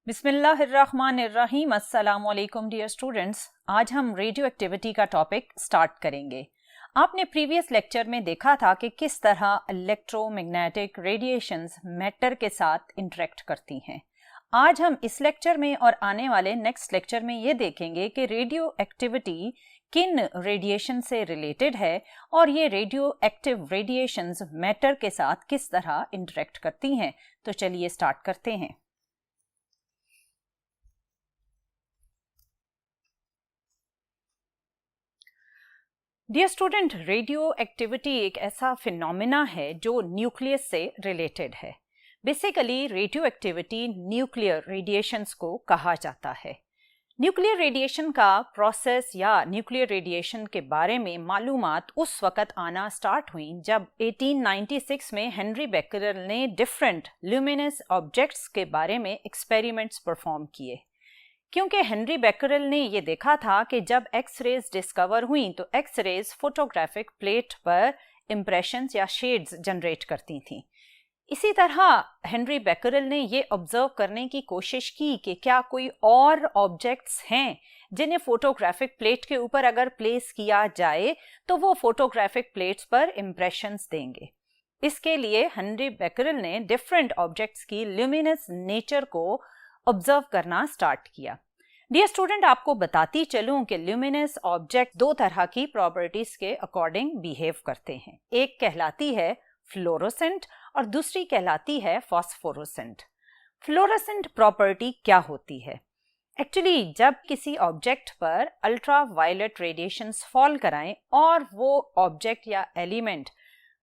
बिस्मिल्लाहिर्रहमानिर्रहीम। अस्सलाम वालेकुम डियर स्टूडेंट्स। आज हम रेडियो एक्टिविटी का टॉपिक स्टार्ट करेंगे। आपने प्रीवियस लेक्चर में देखा था कि किस तरह इलेक्ट्रोमैग्नेटिक रेडिएशंस मैटर के साथ इंटरेक्ट करती हैं। आज हम इस लेक्चर में और आने वाले नेक्स्ट लेक्चर में ये देखेंगे कि रेडियो एक्टिविटी किन रेडिएशन से रिलेटेड है और ये रेडियो एक्टिव रेडिएशंस मैटर के साथ किस तरह इंटरेक्ट करती हैं। तो चलिए स्टार्ट करते हैं। डियर स्टूडेंट, रेडियो एक्टिविटी एक ऐसा फिनोमिना है जो न्यूक्लियस से रिलेटेड है। Basically radio activity nuclear radiations को कहा जाता है। न्यूक्लियर रेडिएशन का प्रोसेस या न्यूक्लियर रेडिएशन के बारे में मालूमात उस वक़्त आना स्टार्ट हुई जब 1896 में हेनरी बेकरेल ने डिफरेंट ल्यूमिनस ऑब्जेक्ट्स के बारे में एक्सपेरिमेंट्स परफॉर्म किए। क्योंकि हेनरी बेकरेल ने ये देखा था कि जब एक्स रेज डिस्कवर हुई तो एक्स रेज फोटोग्राफिक प्लेट पर इम्प्रेशंस या शेड्स जनरेट करती थीं। इसी तरह हेनरी बेकरेल ने ये ऑब्जर्व करने की कोशिश की कि क्या कोई और ऑब्जेक्ट्स हैं जिन्हें फोटोग्राफिक प्लेट के ऊपर अगर प्लेस किया जाए तो वो फोटोग्राफिक प्लेट्स पर इम्प्रेशंस देंगे। इसके लिए हेनरी बेकरेल ने डिफरेंट ऑब्जेक्ट्स की ल्यूमिनस नेचर को ऑब्जर्व करना स्टार्ट किया। डियर स्टूडेंट, आपको बताती चलूं कि ल्यूमिनस ऑब्जेक्ट दो तरह की प्रॉपर्टीज के अकॉर्डिंग बिहेव करते हैं। एक कहलाती है फ्लोरोसेंट और दूसरी कहलाती है फॉस्फोरोसेंट। फ्लोरोसेंट प्रॉपर्टी क्या होती है? एक्चुअली जब किसी ऑब्जेक्ट पर अल्ट्रा वायलेट रेडिएशंस फॉल कराएं और वो ऑब्जेक्ट या एलिमेंट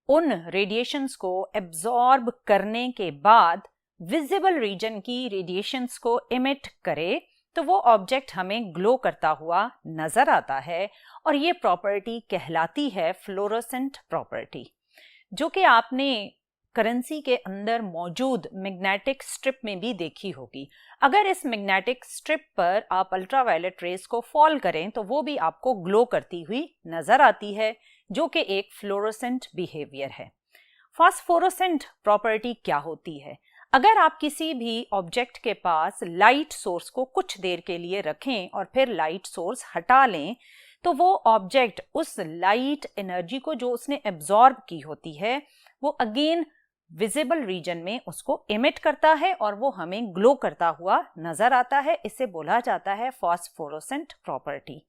उन रेडिएशंस को एब्जॉर्ब करने के बाद विजिबल रीजन की रेडिएशंस को इमिट करे तो वो ऑब्जेक्ट हमें ग्लो करता हुआ नजर आता है और ये प्रॉपर्टी कहलाती है फ्लोरोसेंट प्रॉपर्टी, जो कि आपने करेंसी के अंदर मौजूद मैग्नेटिक स्ट्रिप में भी देखी होगी। अगर इस मैग्नेटिक स्ट्रिप पर आप अल्ट्रावायलेट रेज को फॉल करें तो वो भी आपको ग्लो करती हुई नजर आती है, जो कि एक फ्लोरोसेंट बिहेवियर है। फॉस्फोरोसेंट प्रॉपर्टी क्या होती है? अगर आप किसी भी ऑब्जेक्ट के पास लाइट सोर्स को कुछ देर के लिए रखें और फिर लाइट सोर्स हटा लें तो वो ऑब्जेक्ट उस लाइट एनर्जी को जो उसने एब्जॉर्ब की होती है वो अगेन विजिबल रीजन में उसको एमिट करता है और वो हमें ग्लो करता हुआ नजर आता है। इसे बोला जाता है फॉस्फोरोसेंट प्रॉपर्टी,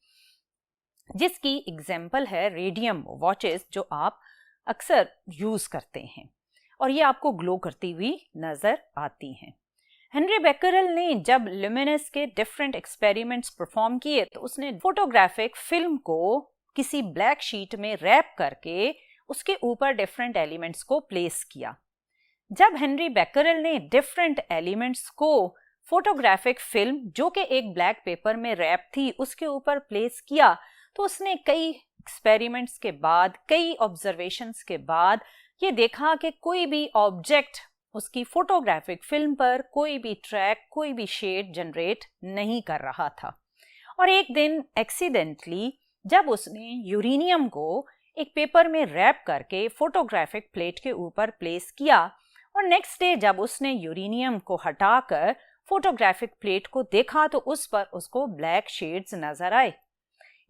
जिसकी एग्जाम्पल है रेडियम वॉचेस जो आप अक्सर यूज करते हैं और ये आपको ग्लो करती हुई नजर आती हैं। हेनरी बेकरेल ने जब ल्यूमिनस के डिफरेंट एक्सपेरिमेंट्स परफॉर्म किए तो उसने फोटोग्राफिक फिल्म को किसी ब्लैक शीट में रैप करके उसके ऊपर डिफरेंट एलिमेंट्स को प्लेस किया। जब हेनरी बेकरेल ने डिफरेंट एलिमेंट्स को फोटोग्राफिक फिल्म जो कि एक ब्लैक पेपर में रैप थी उसके ऊपर प्लेस किया तो उसने कई एक्सपेरिमेंट्स के बाद, कई ऑब्जर्वेशंस के बाद ये देखा कि कोई भी ऑब्जेक्ट उसकी फोटोग्राफिक फिल्म पर कोई भी ट्रैक, कोई भी शेड जनरेट नहीं कर रहा था। और एक दिन एक्सीडेंटली जब उसने यूरेनियम को एक पेपर में रैप करके फोटोग्राफिक प्लेट के ऊपर प्लेस किया और नेक्स्ट डे जब उसने यूरेनियम को हटाकर फोटोग्राफिक प्लेट को देखा तो उस पर उसको ब्लैक शेड्स नजर आए।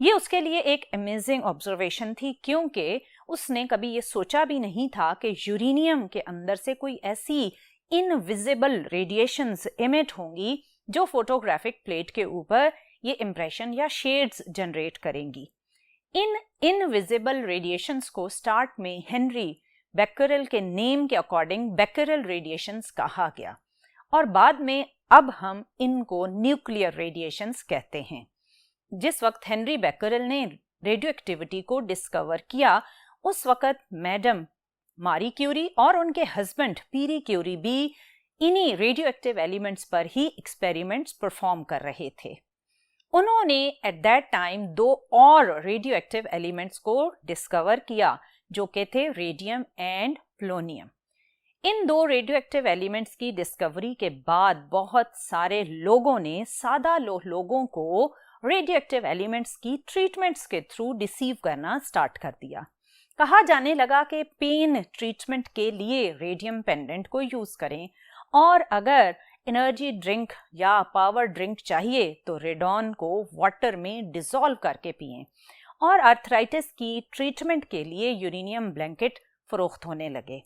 ये उसके लिए एक अमेजिंग ऑब्जर्वेशन थी, क्योंकि उसने कभी ये सोचा भी नहीं था कि यूरेनियम के अंदर से कोई ऐसी इनविजिबल रेडिएशंस इमिट होंगी जो फोटोग्राफिक प्लेट के ऊपर ये इंप्रेशन या शेड्स जनरेट करेंगी। इन इनविजिबल रेडिएशंस को स्टार्ट में हेनरी बेकरेल के नेम के अकॉर्डिंग बेकरेल रेडिएशंस कहा गया और बाद में अब हम इनको न्यूक्लियर रेडिएशंस कहते हैं। जिस वक्त हेनरी बेकरेल ने रेडियो एक्टिविटी को डिस्कवर किया उस वक्त मैडम मारी क्यूरी और उनके हस्बैंड पीरी क्यूरी भी इन्हीं रेडियो एक्टिव एलिमेंट्स पर ही एक्सपेरिमेंट्स परफॉर्म कर रहे थे। उन्होंने एट दैट टाइम दो और रेडियो एक्टिव एलिमेंट्स को डिस्कवर किया जो कि थे रेडियम एंड प्लोनियम। इन दो रेडियो एक्टिव एलिमेंट्स की डिस्कवरी के बाद बहुत सारे लोगों ने सादा लोगों को रेडियो एक्टिव एलिमेंट्स की ट्रीटमेंट्स के थ्रू डिसीव करना स्टार्ट कर दिया। कहा जाने लगा कि पेन ट्रीटमेंट के लिए रेडियम पेंडेंट को यूज करें और अगर एनर्जी ड्रिंक या पावर ड्रिंक चाहिए तो रेडॉन को वाटर में डिसॉल्व करके पिएं। और आर्थराइटिस की ट्रीटमेंट के लिए यूरेनियम ब्लैंकेट फरोख्त होने लगे।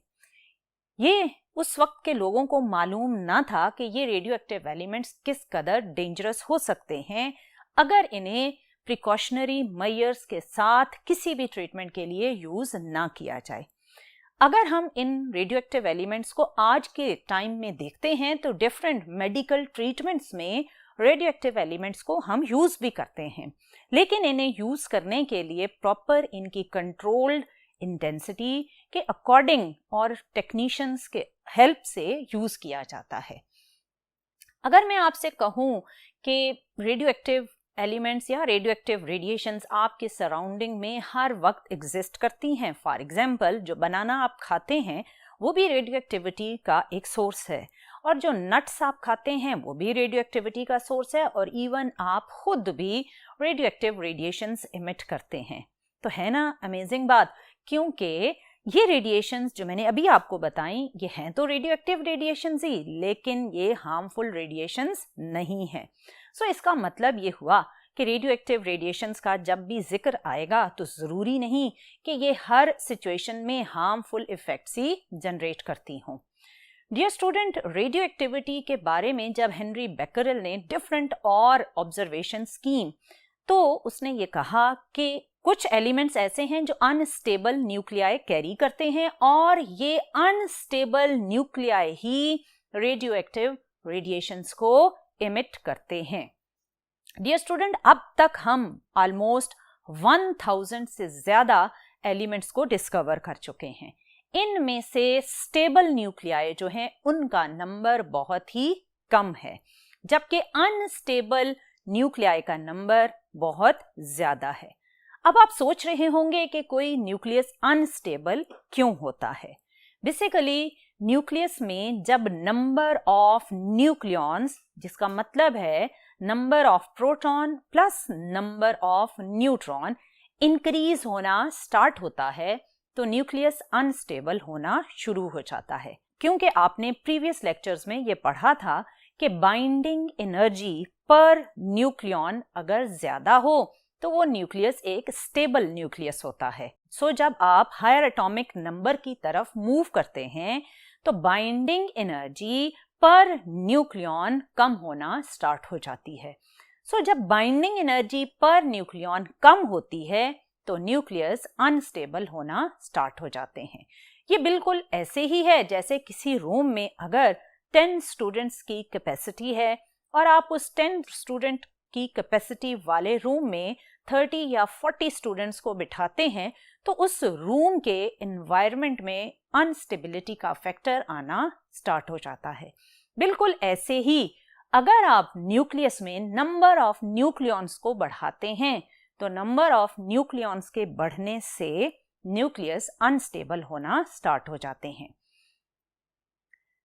ये उस वक्त के लोगों को मालूम ना था कि ये रेडियो एक्टिव एलिमेंट्स किस कदर डेंजरस हो सकते हैं अगर इन्हें प्रिकॉशनरी मेजर्स के साथ किसी भी ट्रीटमेंट के लिए यूज ना किया जाए। अगर हम इन रेडियो एक्टिव एलिमेंट्स को आज के टाइम में देखते हैं तो डिफरेंट मेडिकल ट्रीटमेंट्स में रेडियो एक्टिव एलिमेंट्स को हम यूज भी करते हैं, लेकिन इन्हें यूज करने के लिए प्रॉपर इनकी कंट्रोल्ड इंटेंसिटी के अकॉर्डिंग और टेक्नीशियंस के हेल्प से यूज किया जाता है। अगर मैं आपसे कहूं कि रेडियो एक्टिव एलिमेंट्स या रेडियो एक्टिव रेडिएशंस आपके सराउंडिंग में हर वक्त एग्जिस्ट करती हैं, फॉर एग्जांपल जो बनाना आप खाते हैं वो भी रेडियो एक्टिविटी का एक सोर्स है, और जो नट्स आप खाते हैं वो भी रेडियो एक्टिविटी का सोर्स है, और इवन आप खुद भी रेडियो एक्टिव रेडिएशंस इमिट करते हैं। तो है ना अमेजिंग बात, क्योंकि ये रेडिएशंस जो मैंने अभी आपको बताई ये हैं तो रेडियो एक्टिव रेडिएशंस ही, लेकिन ये हार्मफुल रेडिएशंस नहीं हैं। सो इसका मतलब ये हुआ कि रेडियो एक्टिव रेडिएशंस का जब भी जिक्र आएगा तो ज़रूरी नहीं कि ये हर सिचुएशन में हार्मफुल इफेक्ट्स ही जनरेट करती हों। डियर स्टूडेंट, रेडियो एक्टिविटी के बारे में जब हेनरी बेकरेल ने डिफरेंट और ऑब्जर्वेशंस की तो उसने ये कहा कि कुछ एलिमेंट्स ऐसे हैं जो अनस्टेबल न्यूक्लियाई कैरी करते हैं, और ये अनस्टेबल न्यूक्लियाई ही रेडियो एक्टिव रेडिएशंस को इमिट करते हैं। डियर स्टूडेंट, अब तक हम ऑलमोस्ट 1000 से ज्यादा एलिमेंट्स को डिस्कवर कर चुके हैं। इनमें से स्टेबल न्यूक्लियाई जो हैं उनका नंबर बहुत ही कम है, जबकि अनस्टेबल न्यूक्लियाई का नंबर बहुत ज्यादा है। अब आप सोच रहे होंगे कि कोई न्यूक्लियस अनस्टेबल क्यों होता है। बेसिकली न्यूक्लियस में जब नंबर ऑफ न्यूक्लियॉन्स, जिसका मतलब है number of proton plus number of neutron, increase होना स्टार्ट होता है तो न्यूक्लियस अनस्टेबल होना शुरू हो जाता है। क्योंकि आपने प्रीवियस लेक्चर्स में ये पढ़ा था कि बाइंडिंग एनर्जी पर न्यूक्लियॉन अगर ज्यादा हो तो वो न्यूक्लियस एक स्टेबल न्यूक्लियस होता है। सो जब आप हायर एटॉमिक नंबर की तरफ मूव करते हैं तो बाइंडिंग एनर्जी पर न्यूक्लियॉन कम होना स्टार्ट हो जाती है। सो जब बाइंडिंग एनर्जी पर न्यूक्लियॉन कम होती है तो न्यूक्लियस अनस्टेबल होना स्टार्ट हो जाते हैं। ये बिल्कुल ऐसे ही है जैसे किसी रूम में अगर 10 स्टूडेंट्स की कैपेसिटी है और आप उस 10 स्टूडेंट की कैपेसिटी वाले रूम में 30 या 40 स्टूडेंट्स को बिठाते हैं तो उस रूम के एनवायरनमेंट में अनस्टेबिलिटी का फैक्टर आना स्टार्ट हो जाता है। बिल्कुल ऐसे ही अगर आप न्यूक्लियस में नंबर ऑफ न्यूक्लियॉन्स को बढ़ाते हैं तो नंबर ऑफ न्यूक्लियॉन्स के बढ़ने से न्यूक्लियस अनस्टेबल होना स्टार्ट हो जाते हैं।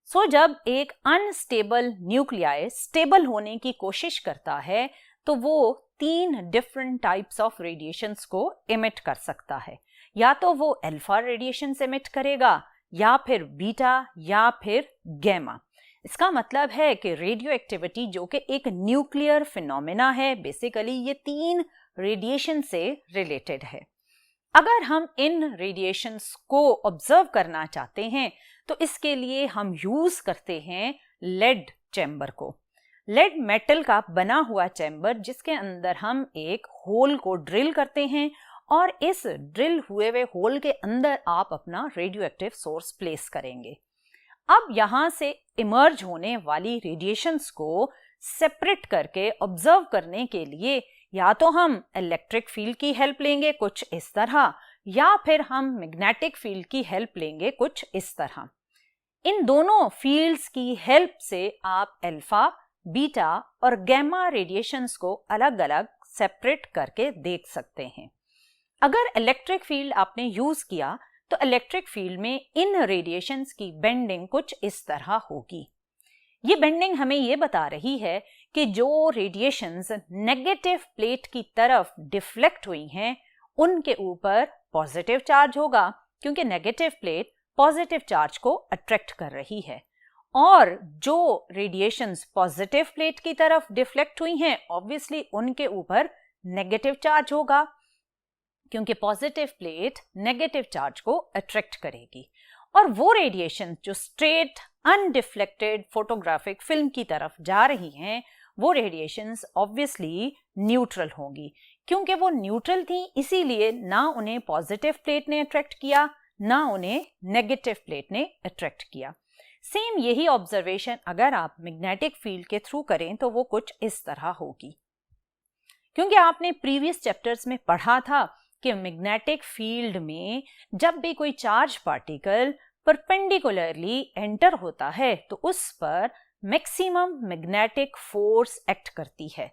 जब एक अनस्टेबल न्यूक्लियाई स्टेबल होने की कोशिश करता है तो वो 3 डिफरेंट टाइप्स ऑफ रेडिएशंस को इमिट कर सकता है। या तो वो अल्फा रेडिएशंस इमिट करेगा, या फिर बीटा, या फिर गैमा। इसका मतलब है कि रेडियो एक्टिविटी जो कि एक न्यूक्लियर फिनोमेना है, बेसिकली ये 3 रेडिएशन से रिलेटेड है। अगर हम इन रेडिएशंस को ऑब्जर्व करना चाहते हैं तो इसके लिए हम यूज करते हैं लेड चैम्बर को। लेड मेटल का बना हुआ चैम्बर जिसके अंदर हम एक होल को ड्रिल करते हैं और इस ड्रिल हुए हुए होल के अंदर आप अपना रेडियो एक्टिव सोर्स प्लेस करेंगे। अब यहां से इमर्ज होने वाली रेडिएशंस को सेपरेट करके ऑब्जर्व करने के लिए या तो हम इलेक्ट्रिक फील्ड की हेल्प लेंगे कुछ इस तरह, या फिर हम मैग्नेटिक फील्ड की हेल्प लेंगे कुछ इस तरह। इन दोनों फील्ड्स की हेल्प से आप अल्फा, बीटा और गैमा रेडिएशंस को अलग अलग सेपरेट करके देख सकते हैं। अगर इलेक्ट्रिक फील्ड आपने यूज किया तो इलेक्ट्रिक फील्ड में इन रेडिएशंस की बेंडिंग कुछ इस तरह होगी। ये बेंडिंग हमें ये बता रही है कि जो रेडिएशंस नेगेटिव प्लेट की तरफ डिफ्लेक्ट हुई हैं उनके ऊपर पॉजिटिव चार्ज होगा, क्योंकि नेगेटिव प्लेट पॉजिटिव चार्ज को अट्रैक्ट कर रही है। और जो रेडिएशंस पॉजिटिव प्लेट की तरफ डिफ्लेक्ट हुई हैं ऑब्वियसली उनके ऊपर नेगेटिव चार्ज होगा, क्योंकि पॉजिटिव प्लेट नेगेटिव चार्ज को अट्रैक्ट करेगी। और वो रेडिएशन जो स्ट्रेट अनडिफ्लेक्टेड फोटोग्राफिक फिल्म की तरफ जा रही हैं वो रेडिएशंस ऑब्वियसली न्यूट्रल होंगी। क्योंकि वो न्यूट्रल थी इसीलिए ना उन्हें पॉजिटिव प्लेट ने अट्रैक्ट किया ना उन्हें नेगेटिव प्लेट ने अट्रैक्ट किया। सेम यही ऑब्जर्वेशन अगर आप मैग्नेटिक फील्ड के थ्रू करें तो वो कुछ इस तरह होगी। क्योंकि आपने प्रीवियस चैप्टर्स में पढ़ा था कि मैग्नेटिक फील्ड में जब भी कोई चार्ज पार्टिकल परपेंडिकुलरली एंटर होता है तो उस पर मैक्सिमम मैग्नेटिक फोर्स एक्ट करती है।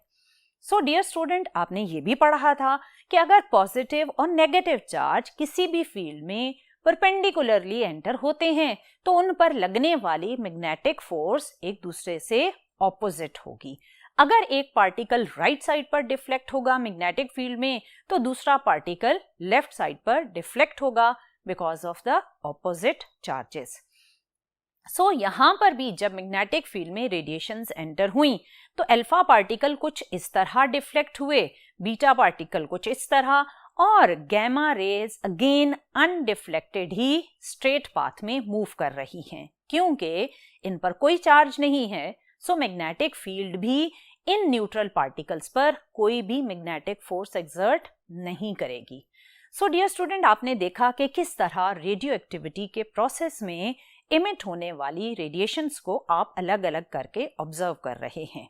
सो डियर स्टूडेंट, आपने ये भी पढ़ा था कि अगर पॉजिटिव और नेगेटिव चार्ज किसी भी फील्ड में परपेंडिकुलरली एंटर होते हैं तो उन पर लगने वाली मैग्नेटिक फोर्स एक दूसरे से ऑपोजिट होगी। अगर एक पार्टिकल राइट साइड पर डिफ्लेक्ट होगा मैग्नेटिक फील्ड में तो दूसरा पार्टिकल लेफ्ट साइड पर डिफ्लेक्ट होगा because of the opposite charges. So यहां पर भी जब मैग्नेटिक फील्ड में रेडिएशंस एंटर हुई तो अल्फा पार्टिकल कुछ इस तरह डिफ्लेक्ट हुए, बीटा पार्टिकल कुछ इस तरह, और गैमा रेज अगेन अनडिफ्लेक्टेड ही स्ट्रेट पाथ में मूव कर रही हैं। क्योंकि इन पर कोई चार्ज नहीं है सो मैग्नेटिक फील्ड भी इन न्यूट्रल पार्टिकल्स पर कोई भी मैग्नेटिक फोर्स एक्सर्ट नहीं करेगी। सो डियर स्टूडेंट, आपने देखा कि किस तरह रेडियो एक्टिविटी के प्रोसेस में इमिट होने वाली रेडिएशंस को आप अलग अलग करके ऑब्जर्व कर रहे हैं।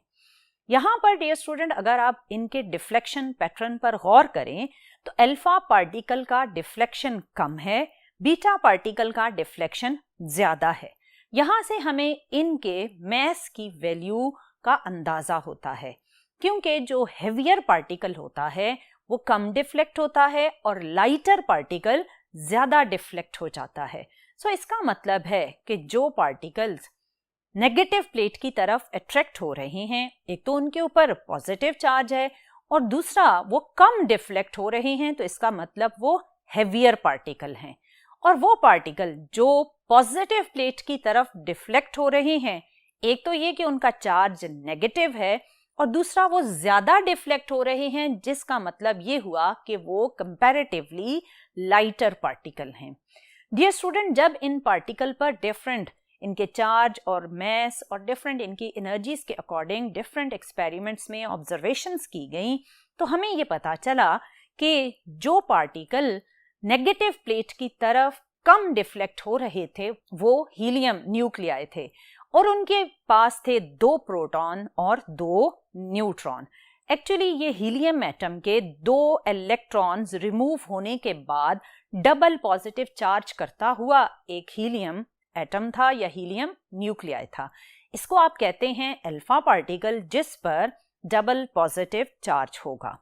यहाँ पर डियर स्टूडेंट अगर आप इनके डिफ्लेक्शन पैटर्न पर गौर करें तो अल्फा पार्टिकल का डिफ्लेक्शन कम है, बीटा पार्टिकल का डिफ्लेक्शन ज्यादा है। यहाँ से हमें इनके मैस की वैल्यू का अंदाजा होता है, क्योंकि जो हेवियर पार्टिकल होता है वो कम डिफ्लेक्ट होता है और लाइटर पार्टिकल ज्यादा डिफ्लेक्ट हो जाता है। सो इसका मतलब है कि जो पार्टिकल्स नेगेटिव प्लेट की तरफ अट्रैक्ट हो रहे हैं एक तो उनके ऊपर पॉजिटिव चार्ज है और दूसरा वो कम डिफ्लेक्ट हो रहे हैं, तो इसका मतलब वो हेवियर पार्टिकल हैं। और वो पार्टिकल जो पॉजिटिव प्लेट की तरफ डिफ्लेक्ट हो रहे हैं एक तो ये कि उनका चार्ज नेगेटिव है और दूसरा वो ज्यादा डिफ्लेक्ट हो रहे हैं, जिसका मतलब ये हुआ कि वो कंपैरेटिवली लाइटर पार्टिकल हैं। डियर स्टूडेंट, जब इन पार्टिकल पर डिफरेंट इनके चार्ज और मैस और डिफरेंट इनकी एनर्जीज के अकॉर्डिंग डिफरेंट एक्सपेरिमेंट्स में ऑब्जर्वेशंस की गई तो हमें ये पता चला कि जो पार्टिकल नेगेटिव प्लेट की तरफ कम डिफ्लेक्ट हो रहे थे वो हीलियम न्यूक्लियाई थे और उनके पास थे 2 प्रोटॉन और 2 न्यूट्रॉन। एक्चुअली ये हीलियम एटम के 2 इलेक्ट्रॉन्स रिमूव होने के बाद डबल पॉजिटिव चार्ज करता हुआ एक हीलियम एटम था या हीलियम न्यूक्लियाई था। इसको आप कहते हैं अल्फा पार्टिकल, जिस पर डबल पॉजिटिव चार्ज होगा।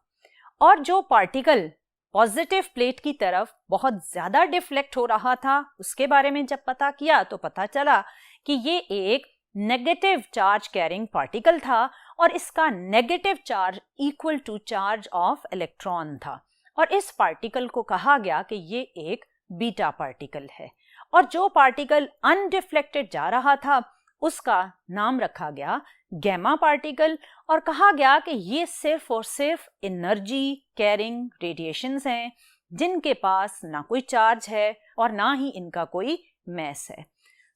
और जो पार्टिकल पॉजिटिव प्लेट की तरफ बहुत ज्यादा डिफ्लेक्ट हो रहा था उसके बारे में जब पता किया तो पता चला कि ये एक नेगेटिव चार्ज कैरिंग पार्टिकल था और इसका negative charge equal to charge of electron था और इस पार्टिकल को कहा गया कि ये एक बीटा पार्टिकल है। और जो पार्टिकल अनडिफ्लेक्टेड जा रहा था उसका नाम रखा गया गैमा पार्टिकल और कहा गया कि ये सिर्फ और सिर्फ एनर्जी कैरिंग रेडिएशंस हैं जिनके पास ना कोई चार्ज है और ना ही इनका कोई मैस है।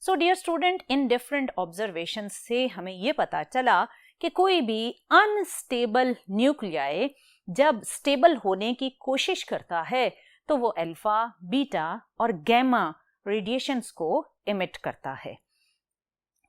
So dear student, in different observations से हमें ये पता चला कि कोई भी अनस्टेबल न्यूक्लियाई जब स्टेबल होने की कोशिश करता है तो वो अल्फा, बीटा और गैमा रेडिएशंस को इमिट करता है।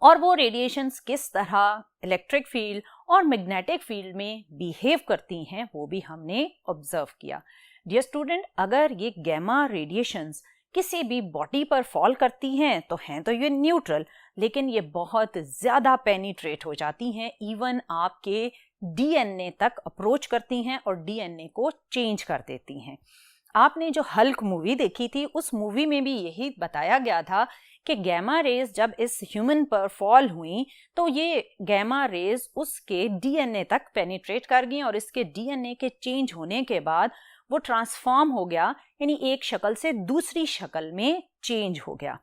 और वो रेडिएशंस किस तरह इलेक्ट्रिक फील्ड और मैग्नेटिक फील्ड में बिहेव करती हैं वो भी हमने ऑब्जर्व किया। डियर स्टूडेंट, अगर ये गैमा रेडिएशंस किसी भी बॉडी पर फॉल करती हैं तो ये न्यूट्रल, लेकिन ये बहुत ज़्यादा पेनिट्रेट हो जाती हैं, इवन आपके डीएनए तक अप्रोच करती हैं और डीएनए को चेंज कर देती हैं। आपने जो हल्क मूवी देखी थी उस मूवी में भी यही बताया गया था कि गैमा रेज जब इस ह्यूमन पर फॉल हुई तो ये गैमा रेज उसके डीएनए तक पेनिट्रेट कर गई और इसके डीएनए के चेंज होने के बाद वो ट्रांसफॉर्म हो गया, यानी एक शक्ल से दूसरी शक्ल में चेंज हो गया।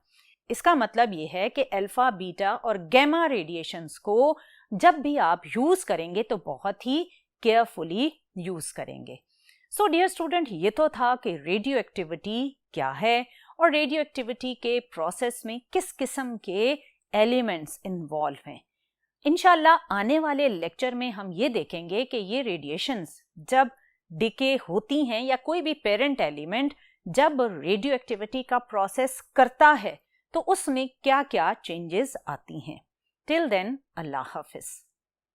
इसका मतलब ये है कि अल्फा, बीटा और गैमा रेडिएशंस को जब भी आप यूज करेंगे तो बहुत ही केयरफुली यूज करेंगे। सो डियर स्टूडेंट, ये तो था कि रेडियो एक्टिविटी क्या है और रेडियो एक्टिविटी के प्रोसेस में किस किस्म के एलिमेंट्स इन्वॉल्व हैं। इंशाल्लाह आने वाले लेक्चर में हम ये देखेंगे कि ये रेडिएशंस जब डिके होती हैं या कोई भी पेरेंट एलिमेंट जब रेडियो एक्टिविटी का प्रोसेस करता है तो उसमें क्या क्या चेंजेस आती हैं। टिल देन, अल्लाह हाफिज।